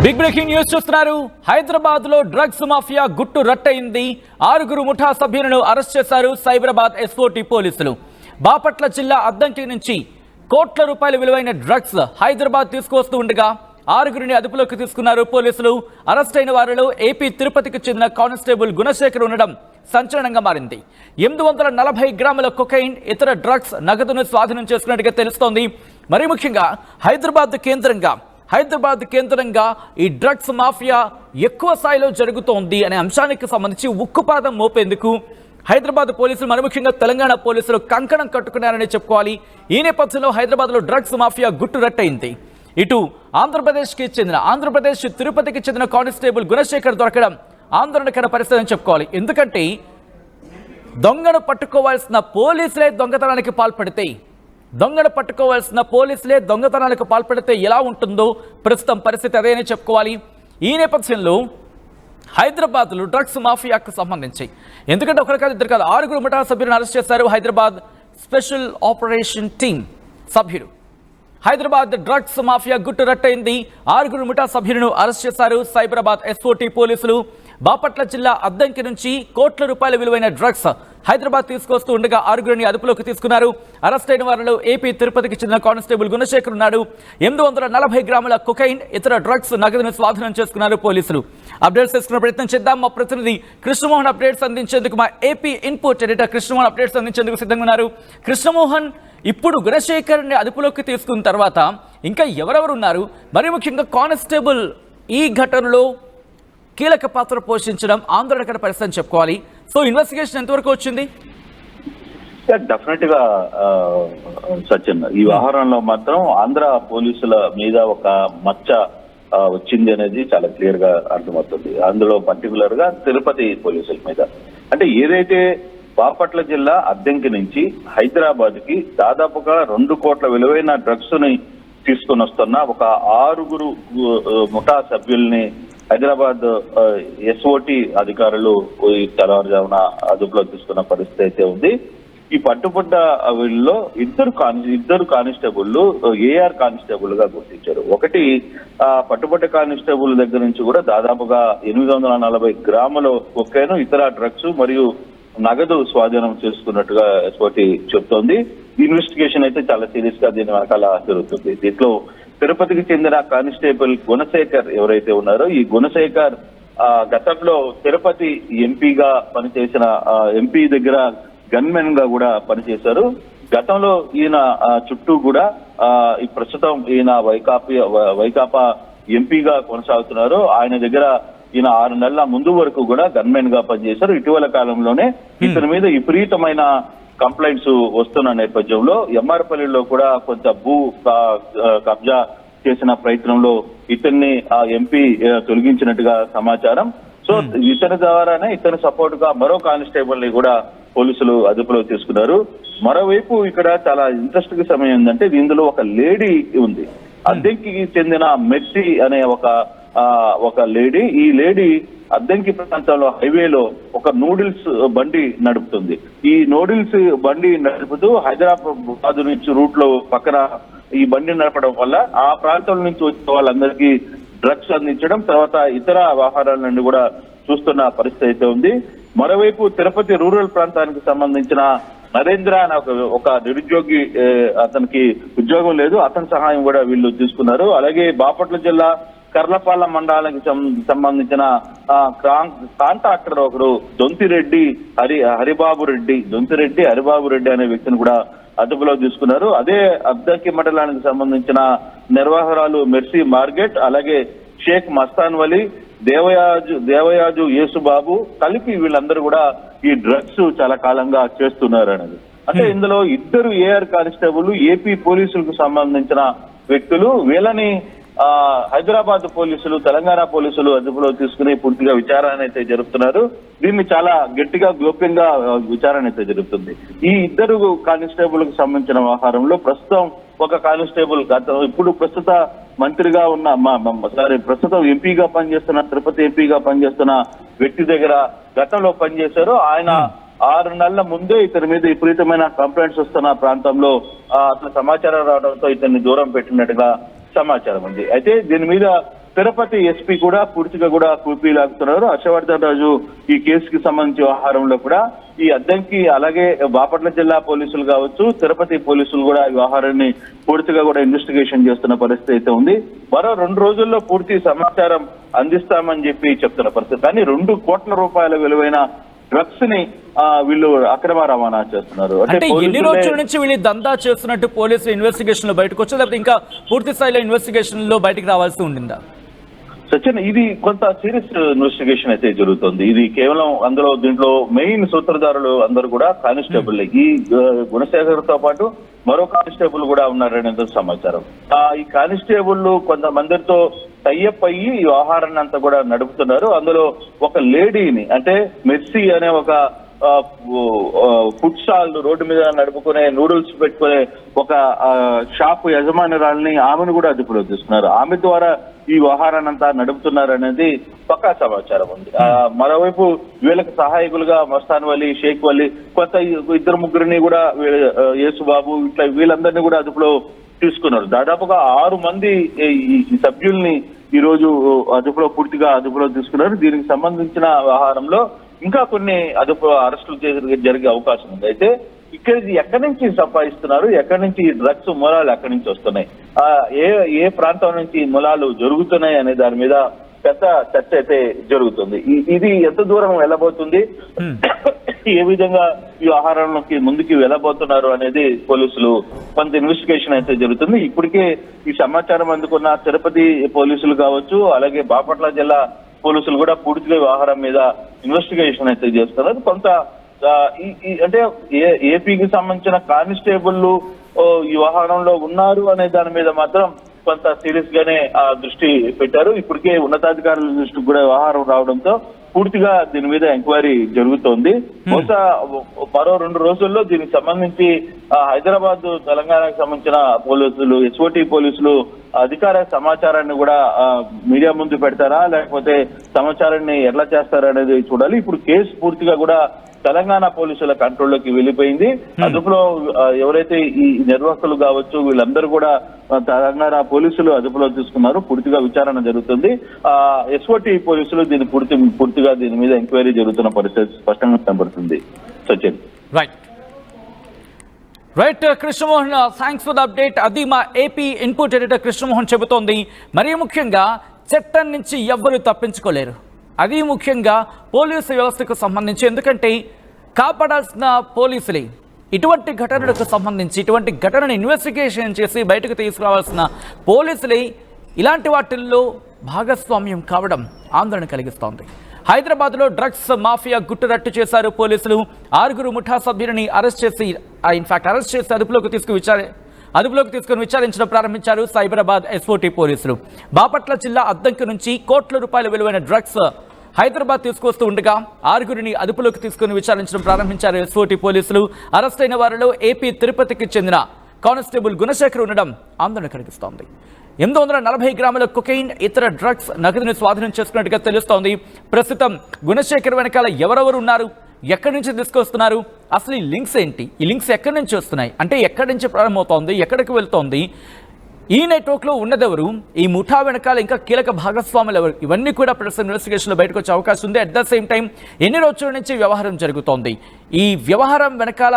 Big breaking news చూస్తున్నారు. హైదరాబాద్ లో drugs mafia గుట్టు రట్టయింది. 6 ముఠా సభ్యులను అరెస్ట్ చేశారు సైబరాబాద్ ఎస్ఓటీ పోలీసులు. బాపట్ల జిల్లా అద్దంకి నుంచి కోట్ల రూపాయల విలువైన డ్రగ్స్ హైదరాబాద్ తీసుకువస్తూ ఉండగా 6 అదుపులోకి తీసుకున్నారు పోలీసులు. అరెస్ట్ అయిన వారిలో ఏపీ తిరుపతికి చెందిన కానిస్టేబుల్ గుణశేఖర్ ఉండడం సంచలనంగా మారింది. 840 గ్రాముల కొకైన్, ఇతర డ్రగ్స్, నగదును స్వాధీనం చేసుకున్నట్టుగా తెలుస్తోంది. మరీ ముఖ్యంగా హైదరాబాద్ కేంద్రంగా ఈ డ్రగ్స్ మాఫియా ఎక్కువ స్థాయిలో జరుగుతోంది అనే అంశానికి సంబంధించి ఉక్కుపాదం మోపేందుకు హైదరాబాద్ పోలీసులు, మరి ముఖ్యంగా తెలంగాణ పోలీసులు కంకణం కట్టుకున్నారని చెప్పుకోవాలి. ఈ నేపథ్యంలో హైదరాబాద్లో డ్రగ్స్ మాఫియా గుట్టు రట్టయింది. ఇటు ఆంధ్రప్రదేశ్ తిరుపతికి చెందిన కానిస్టేబుల్ గుణశేఖర్ దొరకడం ఆందోళనకర పరిస్థితి అని చెప్పుకోవాలి. ఎందుకంటే దొంగను పట్టుకోవాల్సిన పోలీసులే దొంగతనానికి పాల్పడితే ఎలా ఉంటుందో ప్రస్తుతం పరిస్థితి అదే అని చెప్పుకోవాలి. ఈ నేపథ్యంలో హైదరాబాద్లో డ్రగ్స్ మాఫియాకు సంబంధించి, ఎందుకంటే ఒకరు కాదు ఇద్దరు కాదు 6 ముఠా సభ్యులను అరెస్ట్ చేశారు హైదరాబాద్ స్పెషల్ ఆపరేషన్ టీం సభ్యులు. హైదరాబాద్ డ్రగ్స్ మాఫియా గుట్టు రట్టయింది. 6 ముఠా సభ్యులను అరెస్ట్ చేశారు సైబరాబాద్ ఎస్ఓటీ పోలీసులు. బాపట్ల జిల్లా అద్దంకి నుంచి కోట్ల రూపాయల విలువైన డ్రగ్స్ హైదరాబాద్ తీసుకొస్తూ ఉండగా 6 అదుపులోకి తీసుకున్నారు. అరెస్ట్ అయిన వారిలో ఏపీ తిరుపతికి చెందిన కానిస్టేబుల్ గుణశేఖర్ ఉన్నాడు. 840 గ్రాముల కొకైన్, ఇతర డ్రగ్స్, నగదును స్వాధీనం చేసుకున్నారు పోలీసులు. అప్డేట్స్ తీసుకునే ప్రయత్నం చేద్దాం. మా ప్రతినిధి కృష్ణమోహన్ అప్డేట్స్ అందించేందుకు, మా AP input editor Krishnamohan updates అందించేందుకు సిద్ధంగా ఉన్నారు. కృష్ణమోహన్, ఇప్పుడు గుణశేఖర్ని అదుపులోకి తీసుకున్న తర్వాత ఇంకా ఎవరెవరు ఉన్నారు? మరీ ముఖ్యంగా కానిస్టేబుల్ ఈ ఘటనలో కీలక పాత్ర పోషించడం ఆందోళనకర పరిస్థితి అని చెప్పుకోవాలి. సో ఇన్వెస్టిగేషన్ ఎంతవరకు వచ్చింది? డెఫినెట్ గా సచిన్, ఈ వ్యవహారంలో మాత్రం ఆంధ్ర పోలీసుల మీద ఒక మచ్చ వచ్చింది అనేది చాలా క్లియర్ గా అర్థమవుతుంది. అందులో పర్టికులర్ గా తిరుపతి పోలీసుల మీద. అంటే ఏదైతే బాపట్ల జిల్లా అద్దంకి నుంచి హైదరాబాద్ కి దాదాపుగా 2 కోట్ల విలువైన డ్రగ్స్ ని తీసుకొని వస్తున్న ఒక 6 ముఠా సభ్యుల్ని హైదరాబాద్ ఎస్ఓటి అధికారులు ఈ తెల్లవారుజామున అదుపులో తీసుకున్న పరిస్థితి అయితే ఉంది. ఈ పట్టుబడ్డ వీళ్ళలో ఇద్దరు కానిస్టేబుల్ ఏఆర్ కానిస్టేబుల్ గా గుర్తించారు. ఒకటి పట్టుబడ్డ కానిస్టేబుల్ దగ్గర నుంచి కూడా దాదాపుగా 840 గ్రాముల కొకైన్, ఇతర డ్రగ్స్ మరియు నగదు స్వాధీనం చేసుకున్నట్టుగా ఎస్ఓటి చెప్తోంది. ఇన్వెస్టిగేషన్ అయితే చాలా సీరియస్ గా దీని వెనకాల జరుగుతుంది. దీంట్లో తిరుపతికి చెందిన కానిస్టేబుల్ గుణశేఖర్ ఎవరైతే ఉన్నారో, ఈ గుణశేఖర్ గతంలో తిరుపతి ఎంపీగా పనిచేసిన, ఎంపీ దగ్గర గన్మెన్ గా కూడా పనిచేశారు. గతంలో ఈయన చుట్టూ కూడా ప్రస్తుతం ఈయన వైకాపా ఎంపీగా కొనసాగుతున్నారు. ఆయన దగ్గర ఈయన 6 నెలల ముందు వరకు కూడా గన్మెన్ గా పనిచేశారు. ఇటీవల కాలంలోనే ఇతని మీద విపరీతమైన కంప్లైంట్స్ వస్తున్న నేపథ్యంలో ఎంఆర్పల్లిలో కూడా కొంత భూ కబ్జా చేసిన ప్రయత్నంలో ఇతన్ని ఎంపీ తొలగించినట్టుగా సమాచారం. సో ఇతని ద్వారానే ఇతని సపోర్ట్ గా మరో కానిస్టేబుల్ ని కూడా పోలీసులు అదుపులో తీసుకున్నారు. మరోవైపు ఇక్కడ చాలా ఇంట్రెస్టింగ్ సమయం ఏంటంటే, ఇందులో ఒక లేడీ ఉంది. అద్దెకి చెందిన మెర్సీ అనే ఒక లేడీ. ఈ లేడీ అద్దంకి ప్రాంతంలో హైవేలో ఒక నూడిల్స్ బండి నడుపుతుంది. ఈ నూడిల్స్ బండి నడుపుతూ హైదరాబాద్ నుంచి రూట్ లో పక్కన ఈ బండి నడపడం వల్ల ఆ ప్రాంతం నుంచి వచ్చే వాళ్ళందరికీ డ్రగ్స్ అందించడం, తర్వాత ఇతర వ్యవహారాల నుండి కూడా చూస్తున్న పరిస్థితి అయితే ఉంది. మరోవైపు తిరుపతి రూరల్ ప్రాంతానికి సంబంధించిన నరేంద్ర అనే ఒక నిరుద్యోగి, అతనికి ఉద్యోగం లేదు, అతని సహాయం కూడా వీళ్ళు తీసుకున్నారు. అలాగే బాపట్ల జిల్లా కర్లపాల మండలానికి సంబంధించిన కాంట్రాక్టర్ ఒకరు దొంతిరెడ్డి హరిబాబు రెడ్డి అనే వ్యక్తిని కూడా అదుపులో తీసుకున్నారు. అదే అద్దంకి మండలానికి సంబంధించిన నిర్వాహకురాలు మెర్సీ మార్గెట్, అలాగే షేక్ మస్తాన్ వలీ, దేవయాజు యేసుబాబు కలిపి వీళ్ళందరూ కూడా ఈ డ్రగ్స్ చాలా కాలంగా చేస్తున్నారు అనేది. అంటే ఇందులో 2 ఏఆర్ కానిస్టేబుల్ ఏపీ పోలీసులకు సంబంధించిన వ్యక్తులు. వీళ్ళని హైదరాబాద్ పోలీసులు, తెలంగాణ పోలీసులు అదుపులో తీసుకుని పూర్తిగా విచారణ అయితే జరుపుతున్నారు. దీన్ని చాలా గట్టిగా గోప్యంగా విచారణ అయితే జరుగుతుంది. ఈ 2 కానిస్టేబుల్ కు సంబంధించిన వ్యవహారంలో ప్రస్తుతం ఒక కానిస్టేబుల్ ఇప్పుడు ప్రస్తుత మంత్రిగా ఉన్న ప్రస్తుతం ఎంపీగా పనిచేస్తున్న, తిరుపతి ఎంపీగా పనిచేస్తున్న వ్యక్తి దగ్గర గతంలో పనిచేశారు. ఆయన 6 నెలల ముందే ఇతని మీద విపరీతమైన కంప్లైంట్స్ వస్తున్న ప్రాంతంలో అతను సమాచారం రావడంతో ఇతన్ని దూరం పెట్టినట్టుగా సమాచారం ఉంది. అయితే దీని మీద తిరుపతి ఎస్పీ కూడా పూర్తిగా కూడా కూపీ లాగుతున్నారు. హర్షవర్ధన్ రాజు ఈ కేసుకి సంబంధించి వ్యవహారంలో కూడా ఈ అద్దంకి అలాగే బాపట్ల జిల్లా పోలీసులు కావచ్చు, తిరుపతి పోలీసులు కూడా ఈ వ్యవహారాన్ని పూర్తిగా కూడా ఇన్వెస్టిగేషన్ చేస్తున్న పరిస్థితి అయితే ఉంది. మరో 2 రోజుల్లో పూర్తి సమాచారం అందిస్తామని చెప్పి చెప్తున్న పరిస్థితి. కానీ 2 కోట్ల రూపాయల విలువైన డ్రగ్స్ ని వీళ్ళు అక్రమ రవాణా చేస్తున్నారు. అంటే ఎన్ని రోజుల నుంచి వీళ్ళు దందా చేస్తున్నట్టు పోలీసులు ఇన్వెస్టిగేషన్ లో బయటకు వచ్చా, లేకపోతే ఇంకా పూర్తి స్థాయిలో ఇన్వెస్టిగేషన్ లో బయటకు రావాల్సి ఉండిందా? సచిన్, ఇది కొంత సీరియస్ ఇన్వెస్టిగేషన్ అయితే జరుగుతుంది. ఇది కేవలం దీంట్లో మెయిన్ సూత్రధారులు అందరూ కూడా కానిస్టేబుల్, ఈ గుణశేఖర్ తో పాటు మరో కానిస్టేబుల్ కూడా ఉన్నారనేది సమాచారం. ఈ కానిస్టేబుల్ కొంతమందితో టైఅప్ అయ్యి ఈ వ్యవహారాన్ని అంతా కూడా నడుపుతున్నారు. అందులో ఒక లేడీని, అంటే మెర్సీ అనే ఒక ఫుడ్ స్టాల్ రోడ్డు మీద నడుపుకునే నూడిల్స్ పెట్టుకునే ఒక షాప్ యజమానురాలని, ఆమెను కూడా అదుపులో తీసుకున్నారు. ఆమె ద్వారా ఈ వ్యవహారాన్ని అంతా నడుపుతున్నారు అనేది పక్కా సమాచారం ఉంది. మరోవైపు వీళ్ళకి సహాయకులుగా మస్తాన్ వలీ, షేక్ వలీ, కొత్త 2-3 కూడా యేసుబాబు ఇట్లా వీళ్ళందరినీ కూడా అదుపులో తీసుకున్నారు. దాదాపుగా 6 మంది ఈ సభ్యుల్ని ఈ రోజు పూర్తిగా అదుపులో తీసుకున్నారు. దీనికి సంబంధించిన వ్యవహారంలో ఇంకా కొన్ని అరెస్టులు జరిగే అవకాశం ఉంది. అయితే ఇక్కడ ఎక్కడి నుంచి సంపాదిస్తున్నారు, ఎక్కడి నుంచి డ్రగ్స్ మూలాలు ఎక్కడి నుంచి వస్తున్నాయి, ఏ ప్రాంతం నుంచి మూలాలు జరుగుతున్నాయి అనే దాని మీద పెద్ద చర్చ అయితే జరుగుతుంది. ఇది ఎంత దూరం వెళ్ళబోతుంది, ఏ విధంగా ఈ వ్యవహారంలోకి ముందుకు వెళ్ళబోతున్నారు అనేది పోలీసులు కొంత ఇన్వెస్టిగేషన్ అయితే జరుగుతుంది. ఇప్పటికే ఈ సమాచారం అందుకున్న తిరుపతి పోలీసులు కావచ్చు, అలాగే బాపట్ల జిల్లా పోలీసులు కూడా పూర్తిగా వ్యవహారం మీద ఇన్వెస్టిగేషన్ అయితే చేస్తున్నారు. కొంత అంటే ఏపీకి సంబంధించిన కానిస్టేబుల్ ఈ వ్యవహారంలో ఉన్నారు అనే దాని మీద మాత్రం కొంత సీరియస్ గానే దృష్టి పెట్టారు. ఇప్పటికే ఉన్నతాధికారుల దృష్టికి కూడా వ్యవహారం రావడంతో పూర్తిగా దీని మీద ఎంక్వైరీ జరుగుతోంది. బహుశా మరో 2 రోజుల్లో దీనికి సంబంధించి హైదరాబాద్, తెలంగాణకు సంబంధించిన పోలీసులు, ఎస్ఓటీ పోలీసులు అధికార సమాచారాన్ని కూడా మీడియా ముందు పెడతారా, లేకపోతే సమాచారాన్ని ఎట్లా చేస్తారా అనేది చూడాలి. ఇప్పుడు కేసు పూర్తిగా కూడా తెలంగాణ పోలీసుల కంట్రోల్లోకి వెళ్ళిపోయింది. అదుపులో ఎవరైతే ఈ నిర్వాహకులు కావచ్చు వీళ్ళందరూ కూడా తెలంగాణ పోలీసులు అదుపులో తీసుకున్నారు. పూర్తిగా విచారణ జరుగుతుంది. ఎస్ఓటీ పోలీసులు పూర్తిగా దీని మీద ఎంక్వైరీ జరుగుతున్న పరిస్థితి స్పష్టంగా కనబడుతుంది. Sachin, right Krishnamohan, thanks for the update. అది మా ఏపీ ఇన్పుట్ ఎడిటర్ కృష్ణమోహన్ చెబుతోంది. మరీ ముఖ్యంగా చట్టం నుంచి ఎవ్వరూ తప్పించుకోలేరు, అది ముఖ్యంగా పోలీసు వ్యవస్థకు సంబంధించి. ఎందుకంటే కాపాడాల్సిన పోలీసులే ఇటువంటి ఘటనలకు సంబంధించి, ఇటువంటి ఘటనను ఇన్వెస్టిగేషన్ చేసి బయటకు తీసుకురావాల్సిన పోలీసులే ఇలాంటి వాటిల్లో భాగస్వామ్యం కావడం ఆందోళన కలిగిస్తోంది. హైదరాబాద్లో డ్రగ్స్ మాఫియా గుట్టురట్టు చేశారు పోలీసులు. 6 ముఠా సభ్యులని అరెస్ట్ చేసి అదుపులోకి తీసుకుని విచారించడం ప్రారంభించారు సైబరాబాద్ ఎస్ఓటీ పోలీసులు. బాపట్ల జిల్లా అద్దంకి నుంచి కోట్ల రూపాయల విలువైన డ్రగ్స్ హైదరాబాద్ తీసుకొస్తూ ఉండగా 6 అదుపులోకి తీసుకుని విచారించడం ప్రారంభించారు ఎస్ఓటీ పోలీసులు. అరెస్ట్ అయిన వారిలో ఏపీ తిరుపతికి చెందిన కానిస్టేబుల్ గుణశేఖర్ ఉండడం ఆందోళన కలిగిస్తోంది. 840 గ్రాముల కొకైన్, ఇతర డ్రగ్స్ నగదును స్వాధీనం చేసుకున్నట్టుగా తెలుస్తోంది. ప్రస్తుతం గుణశేఖర్ వెనకాల ఎవరెవరు ఉన్నారు, ఎక్కడి నుంచి తీసుకొస్తున్నారు, అసలు ఈ లింక్స్ ఏంటి, ఈ లింక్స్ ఎక్కడి నుంచి వస్తున్నాయి, అంటే ఎక్కడి నుంచి ప్రారంభమవుతోంది, ఎక్కడికి వెళ్తోంది, ఈ నెట్వర్క్లో ఉన్నదెవరు, ఈ ముఠా వెనకాల ఇంకా కీలక భాగస్వాములు ఎవరు, ఇవన్నీ కూడా ప్రస్తుతం ఇన్వెస్టిగేషన్లో బయటకు వచ్చే అవకాశం ఉంది. అట్ ద సేమ్ టైం ఎన్ని రోజుల నుంచి వ్యవహారం జరుగుతోంది, ఈ వ్యవహారం వెనకాల